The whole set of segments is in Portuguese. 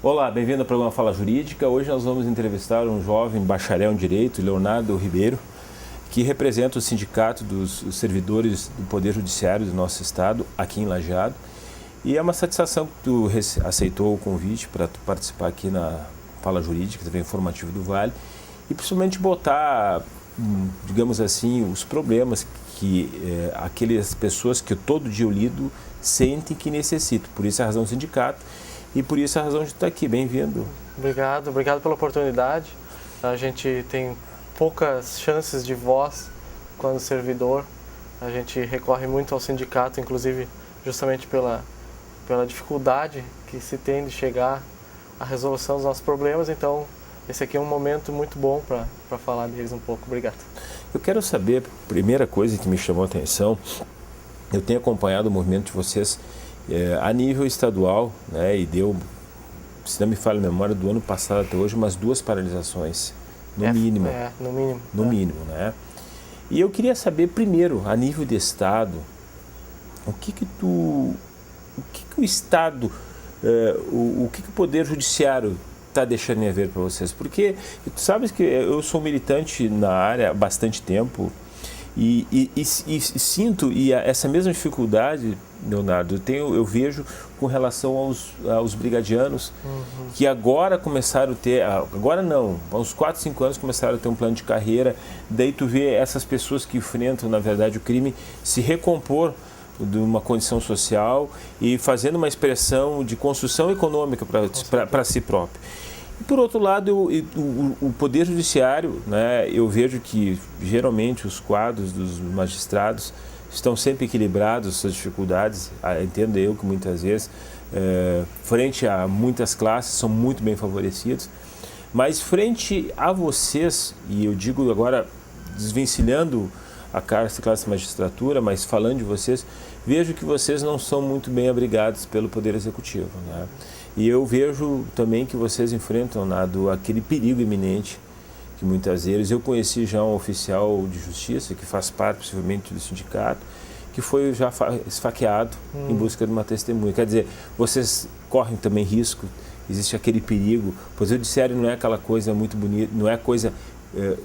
Olá, bem-vindo ao programa Fala Jurídica. Hoje nós vamos entrevistar um jovem bacharel em Direito, Leonardo Ribeiro, que representa o Sindicato dos Servidores do Poder Judiciário do nosso estado, aqui em Lajeado. E é uma satisfação que tu aceitou o convite para participar aqui na Fala Jurídica, também informativo do Vale, e principalmente botar, digamos assim, os problemas que aquelas pessoas que todo dia eu lido sentem que necessitam. Por isso a razão do sindicato e por isso a razão de estar aqui. Bem-vindo. Obrigado pela oportunidade. A gente tem poucas chances de voz quando servidor. A gente recorre muito ao sindicato, inclusive justamente pela dificuldade que se tem de chegar à resolução dos nossos problemas. Então, esse aqui é um momento muito bom para falar deles um pouco. Obrigado. Eu quero saber, a primeira coisa que me chamou a atenção, eu tenho acompanhado o movimento de vocês a nível estadual, né, e deu, se não me falha a memória, do ano passado até hoje, umas 2 paralisações, no mínimo. No mínimo, né? E eu queria saber, primeiro, a nível de estado, o que o estado, o que o Poder Judiciário está deixando em ver para vocês? Porque tu sabes que eu sou militante na área há bastante tempo e sinto essa mesma dificuldade, Leonardo, eu vejo com relação aos brigadianos, que agora começaram a ter, agora não, há uns 4, 5 anos começaram a ter um plano de carreira, daí tu vê essas pessoas que enfrentam, na verdade, o crime se recompor de uma condição social e fazendo uma expressão de construção econômica para si próprio. E, por outro lado, o Poder Judiciário, né, eu vejo que geralmente os quadros dos magistrados estão sempre equilibrados, suas dificuldades, entendo eu que muitas vezes, frente a muitas classes, são muito bem favorecidos, mas frente a vocês, e eu digo agora desvencilhando a classe magistratura, mas falando de vocês, vejo que vocês não são muito bem abrigados pelo Poder Executivo, né? E eu vejo também que vocês enfrentam aquele perigo iminente, que muitas vezes eu conheci já um oficial de justiça, que faz parte possivelmente do sindicato, que foi já esfaqueado em busca de uma testemunha. Quer dizer, vocês correm também risco, existe aquele perigo, pois o judiciário não é aquela coisa muito bonita, não é coisa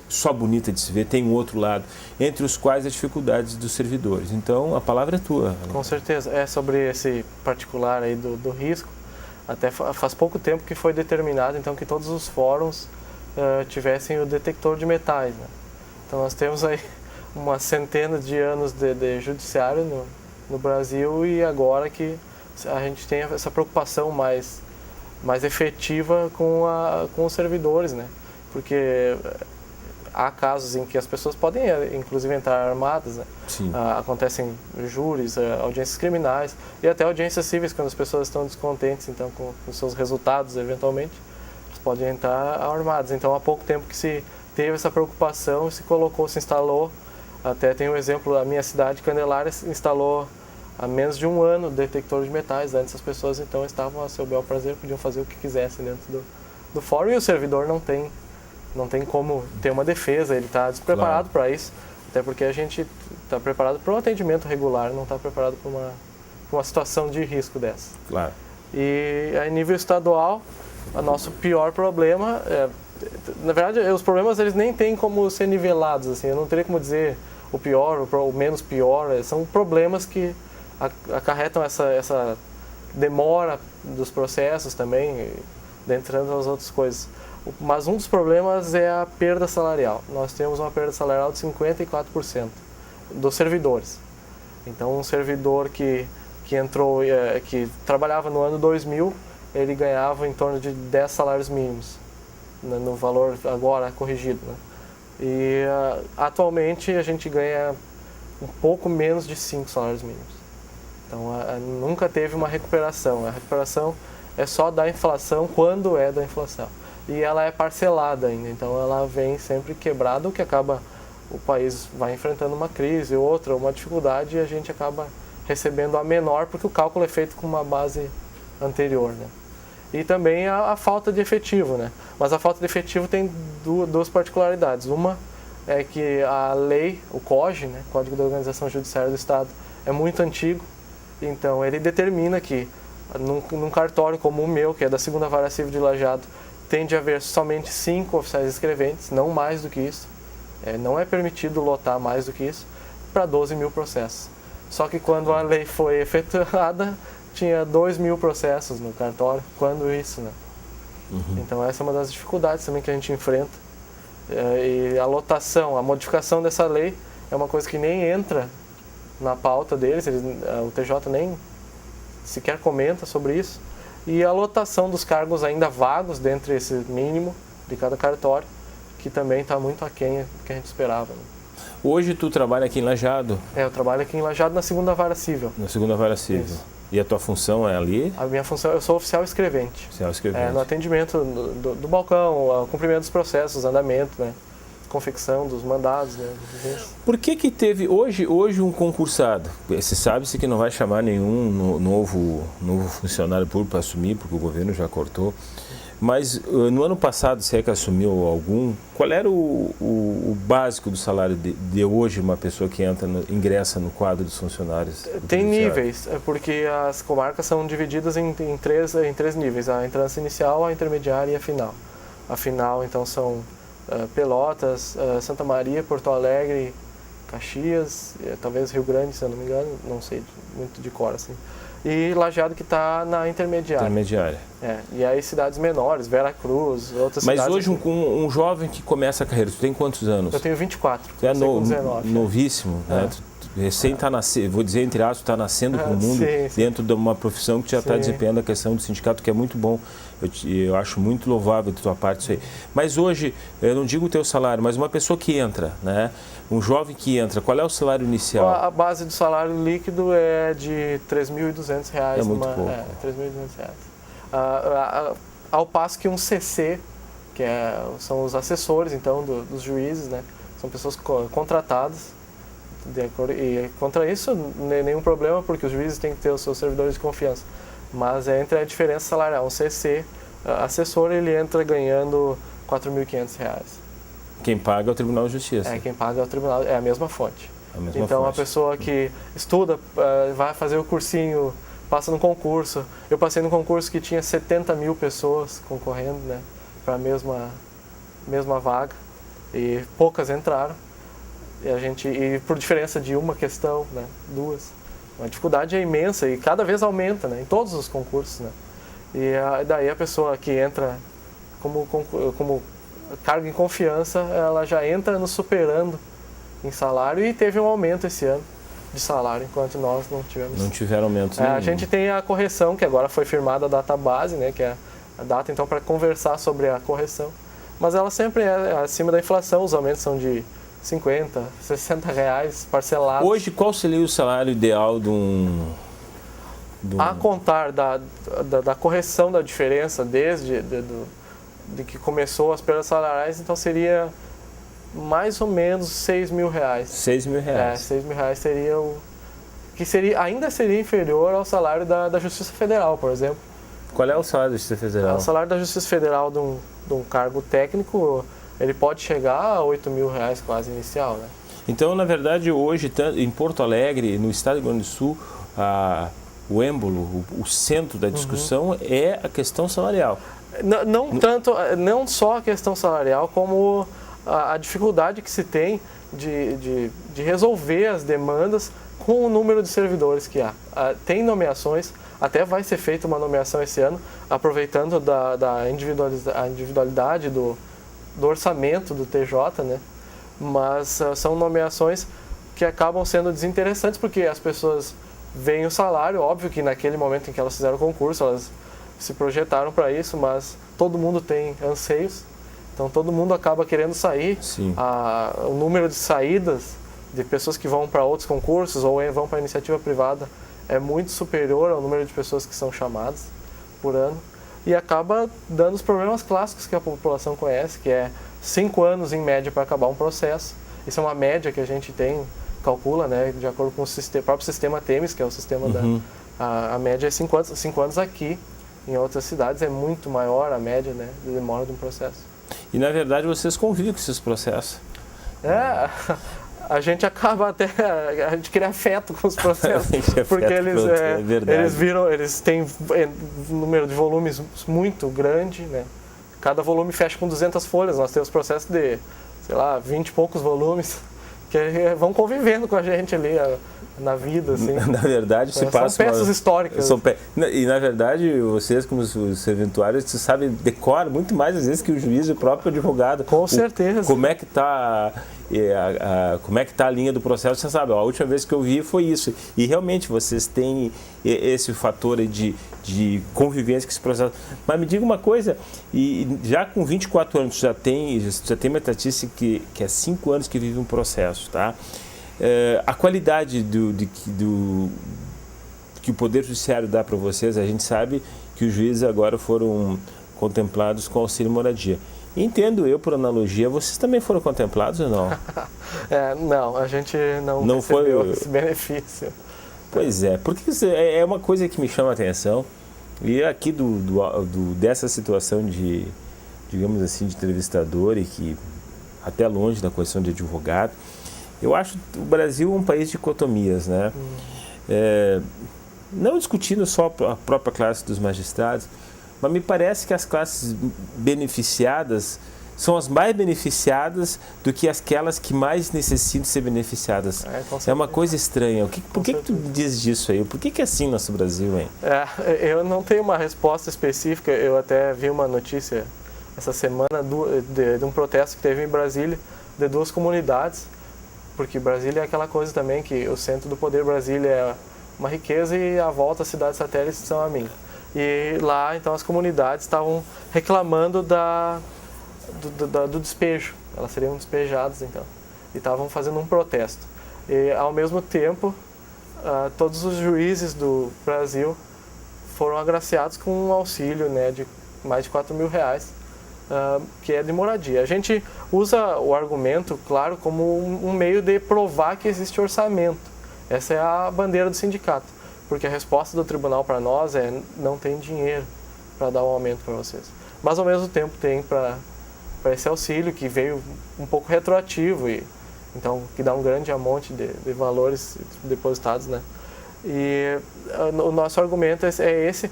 só bonita de se ver, tem um outro lado, entre os quais as dificuldades dos servidores. Então, a palavra é tua. Com certeza. Sobre esse particular aí do risco, até faz pouco tempo que foi determinado, então, que todos os fóruns tivessem o detector de metais, né? Então, nós temos aí uma centena de anos de judiciário no Brasil e agora que a gente tem essa preocupação mais efetiva com os servidores, né? Porque há casos em que as pessoas podem, inclusive, entrar armadas, né? Acontecem júris, audiências criminais e até audiências cíveis, quando as pessoas estão descontentes então, com seus resultados, eventualmente, elas podem entrar armadas. Então, há pouco tempo que se teve essa preocupação, se instalou, até tem um exemplo da minha cidade, Candelária, instalou há menos de um ano o detector de metais. Antes as pessoas então estavam a seu bel prazer, podiam fazer o que quisessem dentro do fórum e o servidor não tem como ter uma defesa, ele está despreparado para isso, até porque a gente está preparado para um atendimento regular, não está preparado para uma situação de risco dessa. Claro. E a nível estadual, o nosso pior problema, na verdade, os problemas eles nem têm como ser nivelados, assim, eu não teria como dizer o pior, o menos pior, são problemas que acarretam essa demora dos processos também, dentre as outras coisas. Mas um dos problemas é a perda salarial. Nós temos uma perda salarial de 54% dos servidores. Então, um servidor que entrou, que trabalhava no ano 2000, ele ganhava em torno de 10 salários mínimos, no valor agora corrigido, né? E atualmente a gente ganha um pouco menos de 5 salários mínimos. Então, nunca teve uma recuperação. A recuperação é só da inflação, quando é da inflação. E ela é parcelada ainda, então ela vem sempre quebrada, o que acaba, o país vai enfrentando uma crise, outra, uma dificuldade, e a gente acaba recebendo a menor, porque o cálculo é feito com uma base anterior, né? E também a falta de efetivo, né? Mas a falta de efetivo tem duas particularidades. Uma é que a lei, o COG, né, Código da Organização Judiciária do Estado, é muito antigo, então ele determina que Num cartório como o meu, que é da 2ª Vara Civil de Lajeado, tende a haver somente 5 oficiais escreventes, não mais do que isso. Não é permitido lotar mais do que isso, para 12 mil processos. Só que quando a lei foi efetuada, tinha 2 mil processos no cartório. Quando isso, né? Então essa é uma das dificuldades também que a gente enfrenta. E a lotação, a modificação dessa lei é uma coisa que nem entra na pauta deles, o TJ nem sequer comenta sobre isso. E a lotação dos cargos ainda vagos dentro desse mínimo de cada cartório, que também está muito aquém do que a gente esperava. Né? Hoje tu trabalha aqui em Lajeado? Eu trabalho aqui em Lajeado na 2ª Vara Civil. Na 2ª Vara Civil. Isso. E a tua função é ali? A minha função, eu sou oficial escrevente. Oficial escrevente. No atendimento do balcão, cumprimento dos processos, andamento, né? Confecção dos mandados. Né? Por que teve hoje um concursado? Você sabe-se que não vai chamar nenhum novo funcionário público para assumir, porque o governo já cortou. Mas no ano passado, se é que assumiu algum, qual era o básico do salário de hoje uma pessoa que ingressa no quadro dos funcionários? Tem níveis, porque as comarcas são divididas em três níveis, a entrância inicial, a intermediária e a final. A final, então, são Pelotas, Santa Maria, Porto Alegre, Caxias, talvez Rio Grande, se eu não me engano, não sei muito de cor, assim. E Lajeado, que está na intermediária. Intermediária. E aí cidades menores, Vera Cruz, outras cidades. Mas hoje um jovem que começa a carreira, tu tem quantos anos? Eu tenho 24. Tu é novíssimo, né? Recém está nascendo, vou dizer entre aspas, está nascendo para o mundo dentro de uma profissão que já está desempenhando a questão do sindicato, que é muito bom. Eu acho muito louvável de tua parte isso aí. Mas hoje, eu não digo o teu salário, mas uma pessoa que entra, né? Um jovem que entra, qual é o salário inicial? A base do salário líquido é de R$ 3.200. É muito pouco. R$ 3.200. Ao passo que um CC, que são os assessores, então, dos juízes, né? São pessoas contratadas. E contra isso, nenhum problema, porque os juízes têm que ter os seus servidores de confiança. Mas entre a diferença salarial, um CC, assessor, ele entra ganhando R$ 4.500. Quem paga é o Tribunal de Justiça. Quem paga é o Tribunal, é a mesma fonte. Então, fonte. A pessoa que estuda, vai fazer o cursinho, passa no concurso. Eu passei no concurso que tinha 70 mil pessoas concorrendo, né, para a mesma vaga, e poucas entraram. E por diferença de uma questão, né, 2. A dificuldade é imensa e cada vez aumenta, né, em todos os concursos. Né. E daí a pessoa que entra como cargo em confiança, ela já entra nos superando em salário, e teve um aumento esse ano de salário, enquanto nós não tivemos. Não tiveram aumento nenhum. A gente tem a correção, que agora foi firmada a data base, né, que é a data então para conversar sobre a correção. Mas ela sempre é acima da inflação, os aumentos são de R$50, R$60 parcelados. Hoje, qual seria o salário ideal de um... A contar da correção da diferença desde de que começou as perdas salariais, então seria mais ou menos R$6.000. R$6.000? R$6.000 seria ainda seria inferior ao salário da Justiça Federal, por exemplo. Qual é o salário da Justiça Federal? O salário da Justiça Federal de um cargo técnico, ele pode chegar a R$8.000 quase inicial, né? Então, na verdade, hoje, em Porto Alegre, no estado do Rio Grande do Sul, o êmbolo, o centro da discussão é a questão salarial. Não só a questão salarial, como a dificuldade que se tem de resolver as demandas com o número de servidores que há. Tem nomeações, até vai ser feita uma nomeação esse ano, aproveitando a individualidade do orçamento do TJ, né? Mas são nomeações que acabam sendo desinteressantes, porque as pessoas veem o salário, óbvio que naquele momento em que elas fizeram o concurso, elas se projetaram para isso, mas todo mundo tem anseios, então todo mundo acaba querendo sair. O número de saídas de pessoas que vão para outros concursos ou vão para a iniciativa privada é muito superior ao número de pessoas que são chamadas por ano, e acaba dando os problemas clássicos que a população conhece, que é 5 anos em média para acabar um processo. Isso é uma média que a gente calcula, né, de acordo com o próprio sistema TEMES, que é o sistema a média é 5 anos. 5 anos aqui, em outras cidades é muito maior a média, né, de demora de um processo. E na verdade vocês convivem com esses processos? a gente acaba até, a gente cria afeto com os processos, porque eles têm um número de volumes muito grande, né? Cada volume fecha com 200 folhas, nós temos processos de, sei lá, 20 e poucos volumes, que vão convivendo com a gente ali na vida, assim. Na verdade, se passa... São peças históricas. E, na verdade, vocês, como os serventuários, vocês sabem, decoram muito mais, às vezes, que o juiz e o próprio advogado. Com certeza. Como é que está a linha do processo, você sabe, a última vez que eu vi foi isso. E, realmente, vocês têm esse fator aí de convivência com esse processo. Mas me diga uma coisa, e já com 24 anos, já tem uma estatística que é 5 anos que vive um processo, tá? A qualidade que o Poder Judiciário dá para vocês, a gente sabe que os juízes agora foram contemplados com auxílio moradia. Entendo eu, por analogia, vocês também foram contemplados ou não? Não, a gente não recebeu esse benefício. Pois é, porque é uma coisa que me chama a atenção. E aqui dessa situação de, digamos assim, de entrevistador e que até longe da condição de advogado, eu acho o Brasil um país de dicotomias, né? Não discutindo só a própria classe dos magistrados, mas me parece que as classes beneficiadas são as mais beneficiadas do que aquelas que mais necessitam ser beneficiadas. É uma coisa estranha. Por que tu diz disso aí? Por que é assim no nosso Brasil, hein? Eu não tenho uma resposta específica. Eu até vi uma notícia essa semana de um protesto que teve em Brasília, de 2 comunidades, porque Brasília é aquela coisa também que o centro do poder, Brasília é uma riqueza e a volta às cidades satélites são a minha. E lá, então, as comunidades estavam reclamando do despejo. Elas seriam despejadas, então. E estavam fazendo um protesto. E, ao mesmo tempo, todos os juízes do Brasil foram agraciados com um auxílio, né, de mais de R$4.000, que é de moradia. A gente usa o argumento, claro, como um meio de provar que existe orçamento. Essa é a bandeira do sindicato. Porque a resposta do tribunal para nós é: não tem dinheiro para dar um aumento para vocês. Mas, ao mesmo tempo, tem para esse auxílio, que veio um pouco retroativo, então, que dá um grande amonte de valores depositados, né? E o nosso argumento é esse,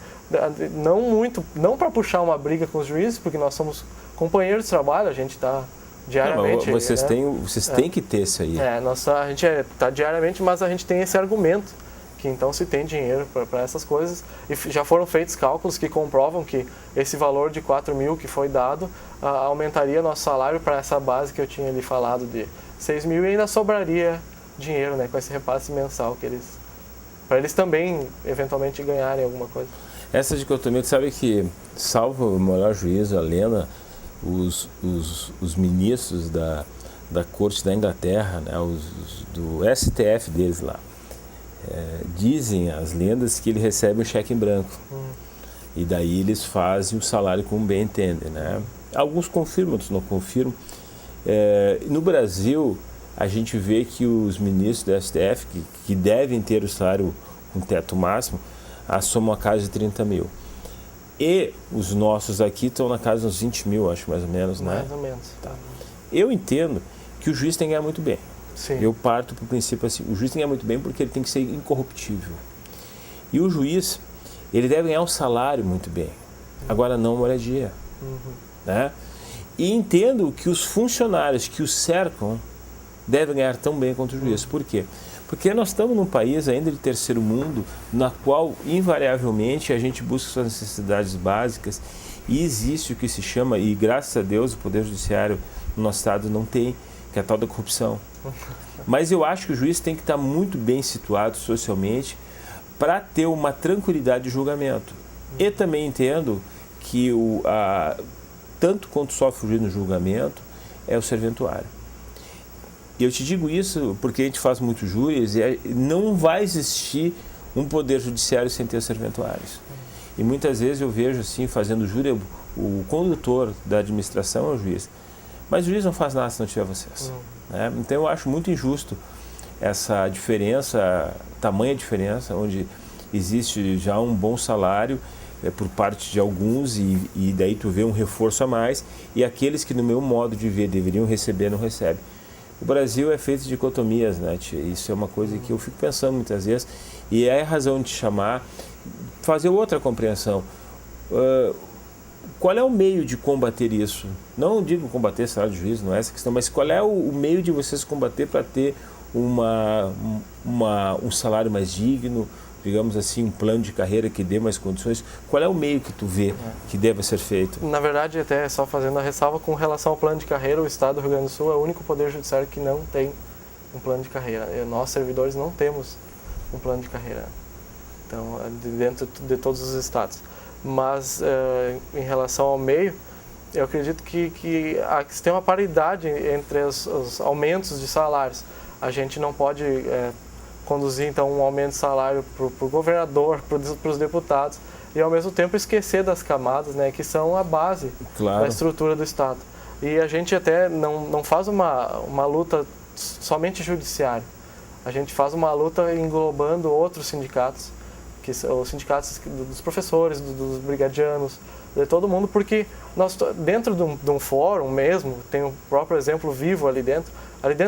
não para puxar uma briga com os juízes, porque nós somos companheiros de trabalho, a gente está diariamente... Vocês têm que ter isso aí. A gente está diariamente, mas a gente tem esse argumento, que então se tem dinheiro para essas coisas, e já foram feitos cálculos que comprovam que esse valor de 4.000 que foi dado aumentaria nosso salário para essa base que eu tinha ali falado de 6.000, e ainda sobraria dinheiro, né, com esse repasse mensal para eles também eventualmente ganharem alguma coisa. Essa dicotomia, tu sabe que, salvo o melhor juízo, a lenda, os ministros da Corte da Inglaterra, né, do STF deles lá, dizem as lendas que ele recebe um cheque em branco. E daí eles fazem o salário como bem entendem, né? Alguns confirmam, outros não confirmam. No Brasil, a gente vê que os ministros do STF, que devem ter o salário com teto máximo, assomam a casa de 30.000. E os nossos aqui estão na casa dos 20.000, acho, mais ou menos, né? Mais ou menos. Tá. Eu entendo que o juiz tem que ganhar muito bem. Sim. Eu parto para o princípio assim: o juiz tem que ganhar muito bem porque ele tem que ser incorruptível. E o juiz, ele deve ganhar um salário muito bem. Agora, não moradia. Né? E entendo que os funcionários que o cercam devem ganhar tão bem quanto o juiz. Por quê? Porque nós estamos num país ainda de terceiro mundo, na qual, invariavelmente, a gente busca suas necessidades básicas, e existe o que se chama, e graças a Deus o Poder Judiciário no nosso estado não tem, que é a tal da corrupção. Mas eu acho que o juiz tem que estar muito bem situado socialmente para ter uma tranquilidade de julgamento. E também entendo que tanto quanto sofre o juiz no julgamento é o serventuário. E eu te digo isso porque a gente faz muitos júris e não vai existir um poder judiciário sem ter serventuários. E muitas vezes eu vejo assim, fazendo júri, o condutor da administração é o juiz. Mas o juiz não faz nada se não tiver vocês. Né? Então eu acho muito injusto essa diferença, tamanha diferença, onde existe já um bom salário por parte de alguns e daí tu vê um reforço a mais, e aqueles que no meu modo de ver deveriam receber, não recebem. o Brasil é feito de dicotomias, né, tia? Isso é uma coisa que eu fico pensando muitas vezes, e é a razão de chamar, fazer outra compreensão. Qual é o meio de combater isso? Não digo combater salário de juízo, não é essa a questão, mas qual é o meio de vocês combater para ter um salário mais digno, digamos assim, um plano de carreira que dê mais condições? Qual é o meio que tu vê que deve ser feito? Na verdade, até só fazendo a ressalva, com relação ao plano de carreira, o Estado do Rio Grande do Sul é o único poder judiciário que não tem um plano de carreira. Nós, servidores, não temos um plano de carreira. Então, dentro de todos os estados. Mas, em relação ao meio, eu acredito que tem uma paridade entre os aumentos de salários. A gente não pode conduzir, então, um aumento de salário para o governador, para os deputados, e, ao mesmo tempo, esquecer das camadas, né, que são a base da estrutura do Estado. E a gente até não faz uma luta somente judiciária. A gente faz uma luta englobando outros sindicatos, que são os sindicatos dos professores, dos brigadianos, de todo mundo, porque nós, dentro de um fórum mesmo, tem o próprio exemplo vivo ali dentro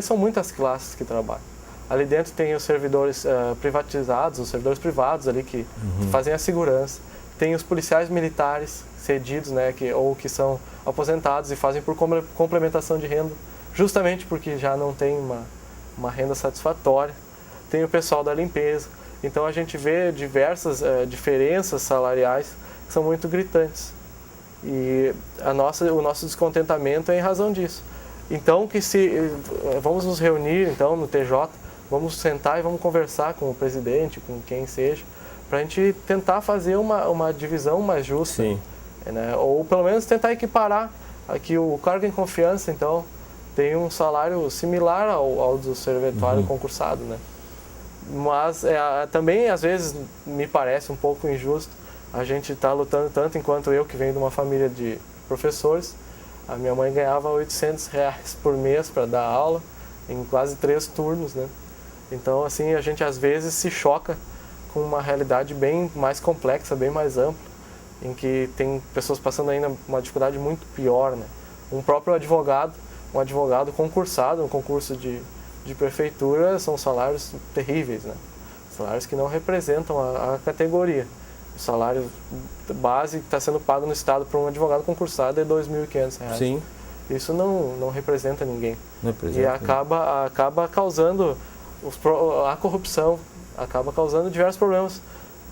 são muitas classes que trabalham. Ali dentro tem os servidores privatizados, os servidores privados ali que fazem a segurança, tem os policiais militares cedidos, né, ou que são aposentados e fazem por complementação de renda, justamente porque já não tem uma renda satisfatória, tem o pessoal da limpeza. Então a gente vê diversas diferenças salariais que são muito gritantes. E o nosso descontentamento é em razão disso. Então vamos nos reunir então no TJ, vamos sentar e vamos conversar com o presidente, com quem seja, para a gente tentar fazer uma divisão mais justa. Sim. Né? Ou pelo menos tentar equiparar aqui o cargo em confiança, então tem um salário similar ao do serventuário concursado, né? Mas também, às vezes, me parece um pouco injusto. A gente está lutando tanto, enquanto eu, que venho de uma família de professores, a minha mãe ganhava R$800 por mês para dar aula, em quase 3 turnos, né? Então, assim, a gente às vezes se choca com uma realidade bem mais complexa, bem mais ampla, em que tem pessoas passando ainda uma dificuldade muito pior, né? Um próprio advogado, um advogado concursado no concurso de prefeitura, são salários terríveis, né? Salários que não representam a categoria. O salário base que está sendo pago no Estado para um advogado concursado é R$2.500. Sim. Isso não representa ninguém. Não representa. E acaba causando a corrupção, acaba causando diversos problemas.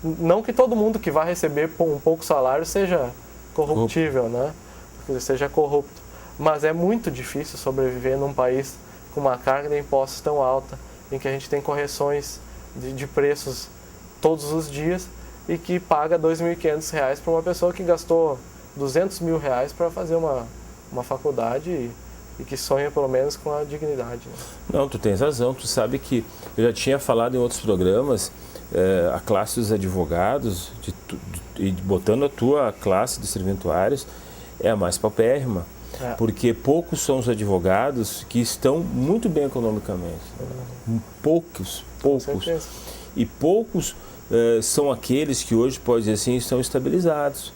Não que todo mundo que vai receber um pouco salário seja corruptível, né? Seja corrupto. Mas é muito difícil sobreviver num país com uma carga de impostos tão alta, em que a gente tem correções de preços todos os dias e que paga R$2.500 para uma pessoa que gastou R$200 mil para fazer uma faculdade e que sonha pelo menos com a dignidade. Né? Não, tu tens razão. Tu sabe que eu já tinha falado em outros programas, a classe dos advogados, botando a tua classe de serventuários, é a mais paupérrima. Porque poucos são os advogados que estão muito bem economicamente. Poucos. E poucos são aqueles que hoje, pode dizer assim, estão estabilizados.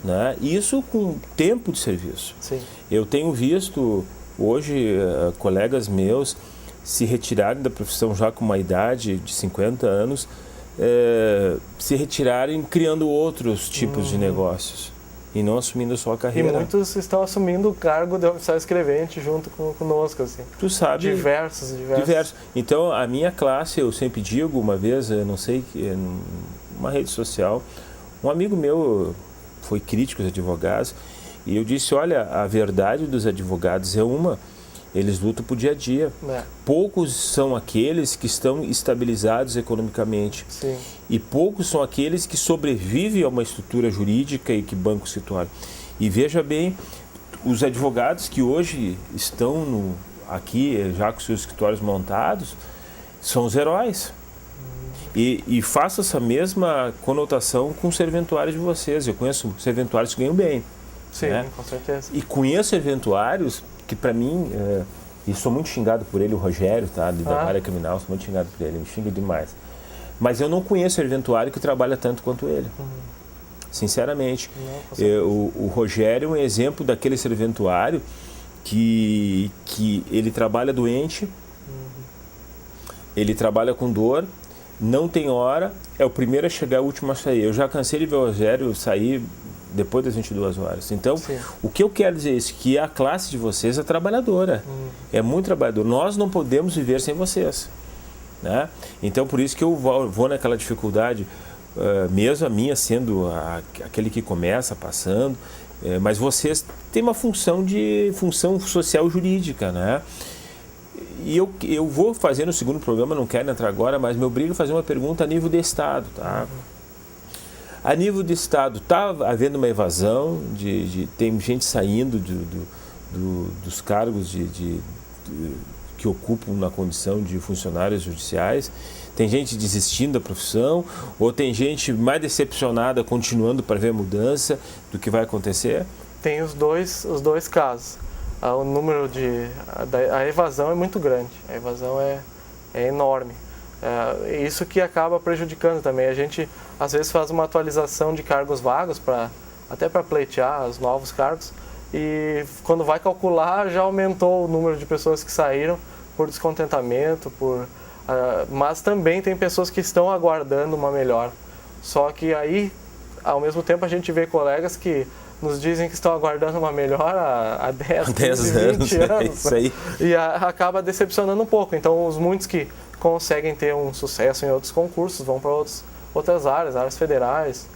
Né? Isso com tempo de serviço. Sim. Eu tenho visto hoje colegas meus se retirarem da profissão já com uma idade de 50 anos, se retirarem criando outros tipos de negócios. E não assumindo só a carreira. E muitos estão assumindo o cargo de oficial escrevente junto conosco, assim. Tu sabe. Diversos. Então, a minha classe, eu sempre digo, uma vez, eu não sei, numa rede social, um amigo meu foi crítico dos advogados, e eu disse, olha, a verdade dos advogados é eles lutam por dia a dia. Poucos são aqueles que estão estabilizados economicamente. Sim. E poucos são aqueles que sobrevivem a uma estrutura jurídica e que bancam o escritório. E veja bem, os advogados que hoje estão aqui, já com seus escritórios montados, são os heróis. E faça essa mesma conotação com os serventuários de vocês. Eu conheço serventuários que ganham bem. Sim, né? Com certeza. E conheço serventuários que, para mim, e sou muito xingado por ele, o Rogério, tá, da área criminal, sou muito xingado por ele, me xinga demais. Mas eu não conheço serventuário que trabalha tanto quanto ele. Sinceramente. Não, o Rogério é um exemplo daquele serventuário que ele trabalha doente, ele trabalha com dor, não tem hora, é o primeiro a chegar, o último a sair. Eu já cansei de ver o Rogério sair depois das 22 horas. Então, o que eu quero dizer é isso, que a classe de vocês é trabalhadora, é muito trabalhadora. Nós não podemos viver sem vocês, né? Então, por isso que eu vou naquela dificuldade, mesmo a minha sendo aquele que começa, passando, mas vocês têm uma função social jurídica, né? E eu vou fazer no segundo programa, não quero entrar agora, mas me obriga a fazer uma pergunta a nível de Estado, tá? A nível de Estado, está havendo uma evasão, tem gente saindo dos cargos que ocupam na condição de funcionários judiciais, tem gente desistindo da profissão, ou tem gente mais decepcionada continuando para ver a mudança do que vai acontecer? Tem os dois casos. O número a evasão é muito grande, a evasão é enorme. Isso que acaba prejudicando também. A gente às vezes faz uma atualização de cargos vagos até para pleitear os novos cargos, e quando vai calcular já aumentou o número de pessoas que saíram por descontentamento, mas também tem pessoas que estão aguardando uma melhora. Só que aí, ao mesmo tempo, a gente vê colegas que nos dizem que estão aguardando uma melhora há 10, 15, 20 anos. Isso aí. E acaba decepcionando um pouco. Então, os muitos que conseguem ter um sucesso em outros concursos vão para outras áreas federais.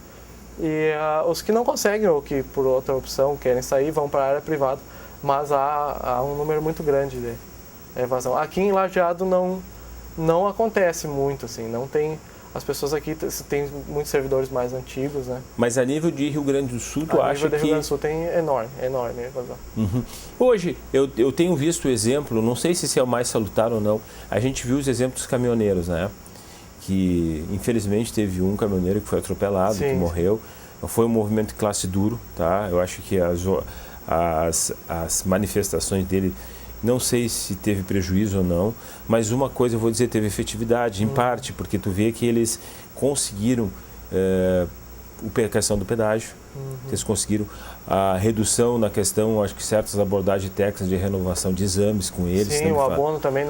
E os que não conseguem, ou que por outra opção querem sair, vão para a área privada. Mas há um número muito grande de evasão. Aqui em Lajeado não acontece muito, assim, não tem... As pessoas aqui têm muitos servidores mais antigos, né? Mas a nível de Rio Grande do Sul, tu acha que... A nível de Rio Grande do Sul tem enorme evasão. Hoje, eu tenho visto o exemplo, não sei se esse é o mais salutar ou não, a gente viu os exemplos dos caminhoneiros, né? Que, infelizmente, teve um caminhoneiro que foi atropelado, que morreu. Foi um movimento de classe duro, tá? Eu acho que as manifestações dele... Não sei se teve prejuízo ou não, mas uma coisa eu vou dizer, teve efetividade, em parte, porque tu vê que eles conseguiram a questão do pedágio, eles conseguiram a redução na questão, acho que certas abordagens técnicas de renovação de exames com eles. Sim, o abono também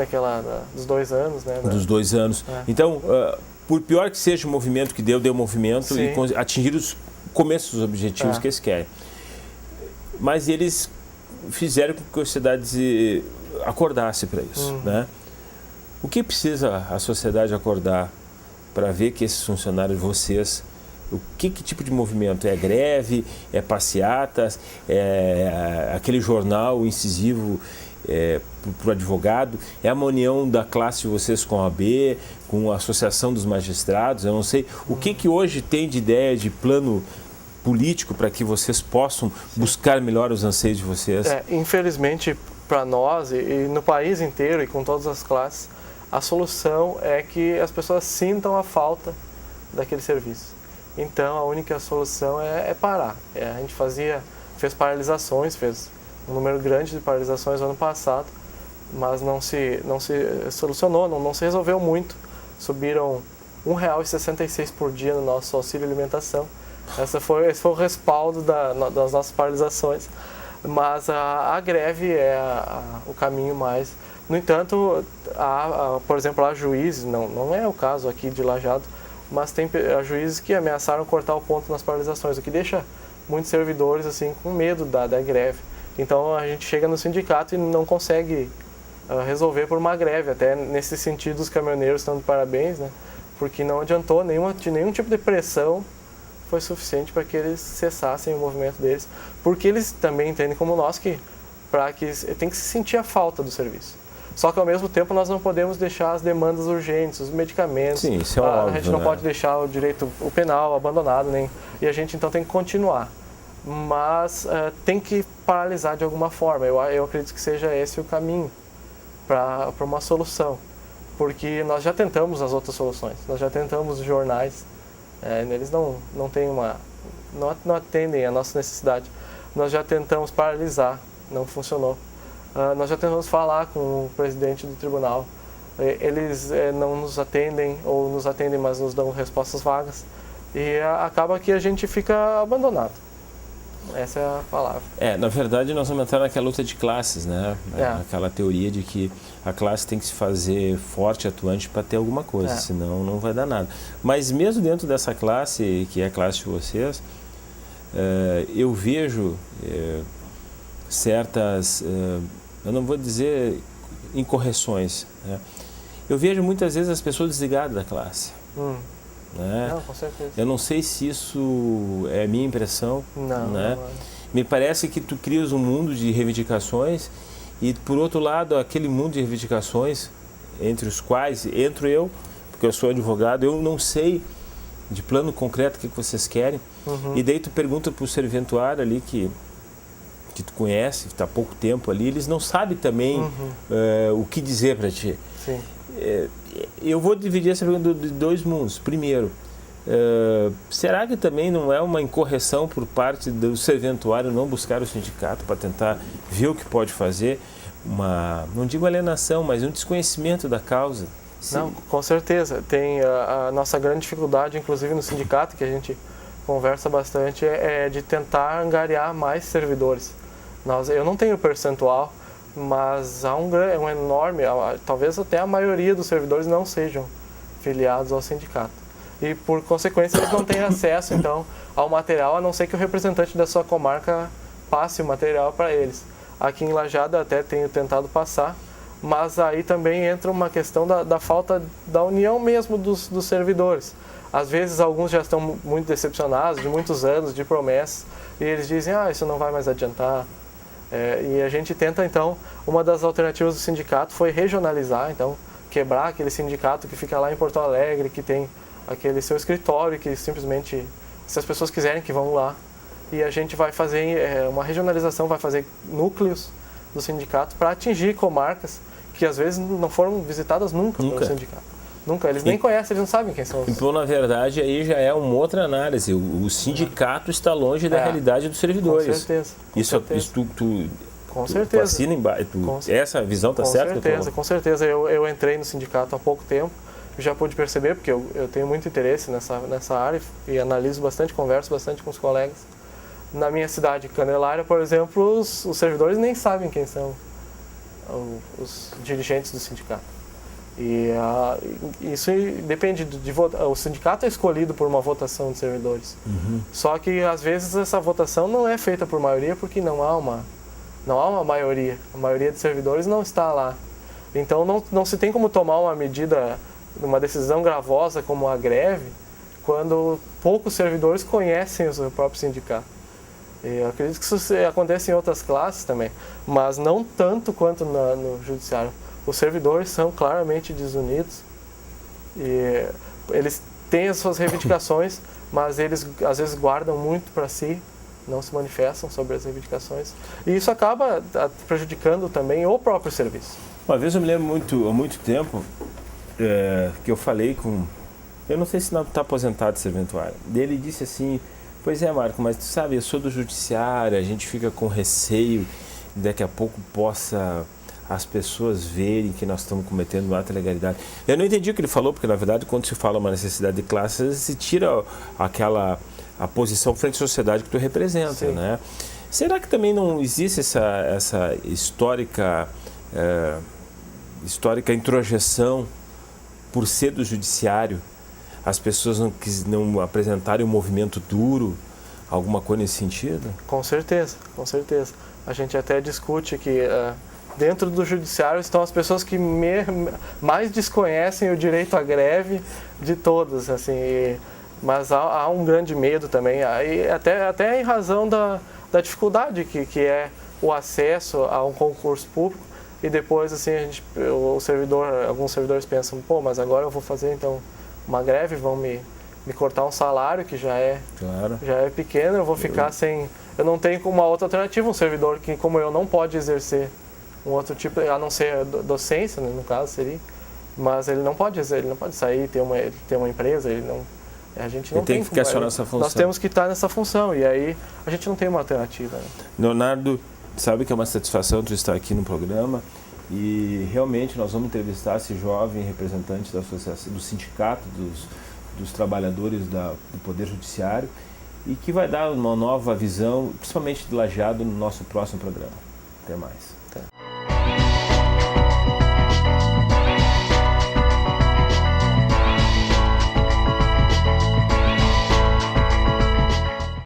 dos 2 anos, né? Dos 2 anos. Então, por pior que seja o movimento que deu movimento e atingir os começos dos objetivos que eles querem. Mas eles fizeram com que a sociedade acordasse para isso, né? O que precisa a sociedade acordar para ver que esses funcionários, vocês, que tipo de movimento? É greve? É passeatas? É aquele jornal incisivo para o advogado? É a união da classe de vocês com a OAB, com a Associação dos Magistrados? Eu não sei. O que hoje tem de ideia, de plano político para que vocês possam buscar melhor os anseios de vocês? Infelizmente, para nós e no país inteiro e com todas as classes, a solução é que as pessoas sintam a falta daquele serviço. Então, a única solução é parar. A gente fez paralisações, fez um número grande de paralisações no ano passado, mas não se solucionou, não se resolveu muito. Subiram R$ 1,66 por dia no nosso auxílio alimentação. Esse foi o respaldo das nossas paralisações, mas a greve é o caminho mais. No entanto, por exemplo, há juízes, não é o caso aqui de Lajeado, mas tem juízes que ameaçaram cortar o ponto nas paralisações, o que deixa muitos servidores assim com medo da greve. Então a gente chega no sindicato e não consegue resolver por uma greve. Até nesse sentido os caminhoneiros estão de parabéns, né? Porque não adiantou, nenhum tipo de pressão foi suficiente para que eles cessassem o movimento deles, porque eles também entendem como nós que tem que se sentir a falta do serviço. Só que ao mesmo tempo nós não podemos deixar as demandas urgentes, os medicamentos. Sim, isso é óbvio, a gente não pode deixar o direito penal abandonado, e a gente então tem que continuar. Mas tem que paralisar de alguma forma. Eu acredito que seja esse o caminho para uma solução, porque nós já tentamos as outras soluções, nós já tentamos os jornais. Eles não atendem a nossa necessidade. Nós já tentamos paralisar, não funcionou. Nós já tentamos falar com o presidente do tribunal. Eles não nos atendem, ou nos atendem, mas nos dão respostas vagas. E acaba que a gente fica abandonado. Essa é a palavra. Na verdade nós vamos entrar naquela luta de classes, né? É. Aquela teoria de que a classe tem que se fazer forte, atuante para ter alguma coisa, senão não vai dar nada. Mas mesmo dentro dessa classe, que é a classe de vocês, eu vejo certas, eu não vou dizer incorreções, né? Eu vejo muitas vezes as pessoas desligadas da classe. Né? Não, com certeza. Eu não sei se isso é minha impressão. Não, né? não é. Me parece que tu crias um mundo de reivindicações e, por outro lado, aquele mundo de reivindicações, entre os quais entro eu, porque eu sou advogado, eu não sei de plano concreto o que vocês querem. E daí tu pergunta para o serventuário ali que tu conhece, que está há pouco tempo ali, eles não sabem também o que dizer para ti. Sim. Eu vou dividir essa pergunta de dois mundos. Primeiro, será que também não é uma incorreção por parte do serventuário não buscar o sindicato para tentar ver o que pode fazer? Não digo alienação, mas um desconhecimento da causa? Não, com certeza. Tem a nossa grande dificuldade, inclusive no sindicato, que a gente conversa bastante, é de tentar angariar mais servidores. Eu não tenho percentual, mas há um enorme, talvez até a maioria dos servidores não sejam filiados ao sindicato. E, por consequência, eles não têm acesso, então, ao material, a não ser que o representante da sua comarca passe o material para eles. Aqui em Lajeado até tenho tentado passar, mas aí também entra uma questão da falta da união mesmo dos servidores. Às vezes, alguns já estão muito decepcionados, de muitos anos, de promessas, e eles dizem, isso não vai mais adiantar. E a gente tenta, então, uma das alternativas do sindicato foi regionalizar, então, quebrar aquele sindicato que fica lá em Porto Alegre, que tem aquele seu escritório, que simplesmente, se as pessoas quiserem, que vão lá. E a gente vai fazer uma regionalização, vai fazer núcleos do sindicato para atingir comarcas que, às vezes, não foram visitadas nunca pelo sindicato. Nunca, eles nem conhecem, eles não sabem quem são os... Então, na verdade, aí já é uma outra análise. O sindicato está longe da realidade dos servidores. Com certeza. Isso com tu certeza. assina embaixo. Essa visão está certa? Com certeza. Eu entrei no sindicato há pouco tempo, já pude perceber, porque eu tenho muito interesse nessa área e analiso bastante, converso bastante com os colegas. Na minha cidade, Candelária, por exemplo, os servidores nem sabem quem são os dirigentes do sindicato. E isso depende de votar. O sindicato é escolhido por uma votação de servidores. Só que às vezes essa votação não é feita por maioria porque não há uma maioria. A maioria de servidores não está lá. Então não se tem como tomar uma medida, uma decisão gravosa como a greve, quando poucos servidores conhecem o seu próprio sindicato. E eu acredito que isso acontece em outras classes também, mas não tanto quanto no judiciário. Os servidores são claramente desunidos e eles têm as suas reivindicações, mas eles às vezes guardam muito para si, não se manifestam sobre as reivindicações. E isso acaba prejudicando também o próprio serviço. Uma vez eu me lembro há muito tempo que eu falei com... Eu não sei se não está aposentado serventuário. Ele disse assim, pois é, Marco, mas tu sabe, eu sou do judiciário, a gente fica com receio de daqui a pouco possa... as pessoas verem que nós estamos cometendo uma ilegalidade. Eu não entendi o que ele falou, porque na verdade quando se fala uma necessidade de classe, se tira a posição frente à sociedade que tu representa, né? Será que também não existe essa histórica introjeção por ser do judiciário? As pessoas não apresentarem um movimento duro, alguma coisa nesse sentido? Com certeza, com certeza. A gente até discute que dentro do judiciário estão as pessoas que mais desconhecem o direito à greve de todas, assim, mas há um grande medo também, aí até em razão da dificuldade que é o acesso a um concurso público, e depois assim alguns servidores pensam, mas agora eu vou fazer então uma greve, vão me cortar um salário que já é pequeno, eu vou ficar sem, eu não tenho uma outra alternativa, um servidor que como eu não pode exercer um outro tipo, a não ser docência, né, no caso seria, mas ele não pode sair, ter uma empresa, a gente não tem que ficar só nessa função. Nós temos que estar nessa função, e aí a gente não tem uma alternativa. Né? Leonardo, sabe que é uma satisfação tu estar aqui no programa, e realmente nós vamos entrevistar esse jovem representante da associação, do sindicato dos trabalhadores do Poder Judiciário, e que vai dar uma nova visão, principalmente de Lajeado, no nosso próximo programa. Até mais.